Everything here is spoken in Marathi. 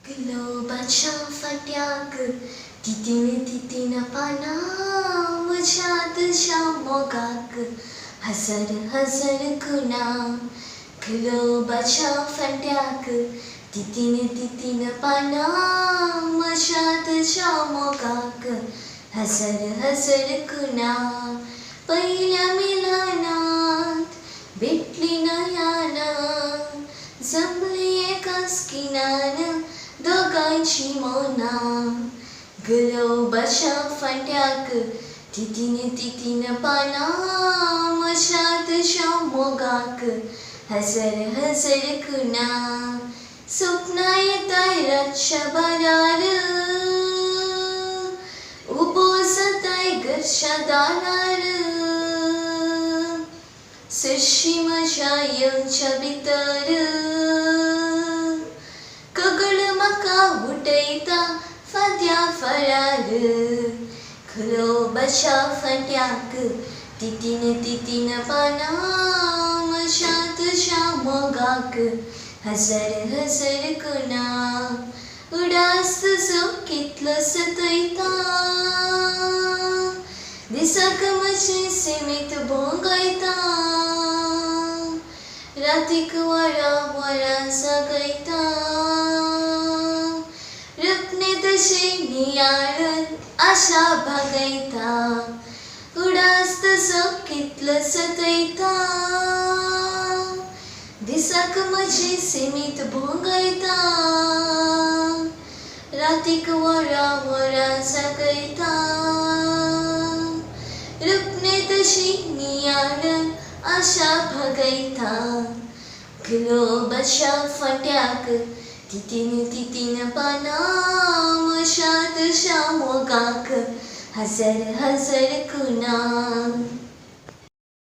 गुलाबाच्या फाट्याक तितीन तितीन पानां म्हज्या तुज्या मोगाक हजार हजार खुणा. गुलाबाच्या फाट्याक तितीन तितीन पानां म्हज्या तुज्या मोगाक हजार हजार खुणा. पयल्या मिलनांत भेटली नयनां जमली एकाच किनान दोगांची मौनां. गुलाबाच्या फाट्याक तितीन तितीन पानां म्हज्या तुज्या मोगाक हजार हजार खुणा. सपनां येताय रातच्या बारार उबो जाताय घरच्या दारार. सरशी म्हज्या येवच्या भितर कगळ म्हाका उठयता फांद्या फळार. गुलाबाच्या फाट्याक तितीन तितीन पानां म्हज्या तुज्या मोगाक हजार हजार खुणा. उडास तुजो कितलो सतयता दिसाक म्हजें सिमीत भोंगयता. रातीक वरां वरां जागयता रुपणे तुजे नियाळून आशा भागयता. उडास तुजो कितलो सतयता दिसाक म्हजें सिमीत भोंगयता. रातीक वरां वरां जागयता रुपणे तुजी नियाळून आशा भागयता. गुलाबाच्या फाट्याक तितीन तितीन पानां म्हज्या तुज्या मोगाक हजार हजार खुणा.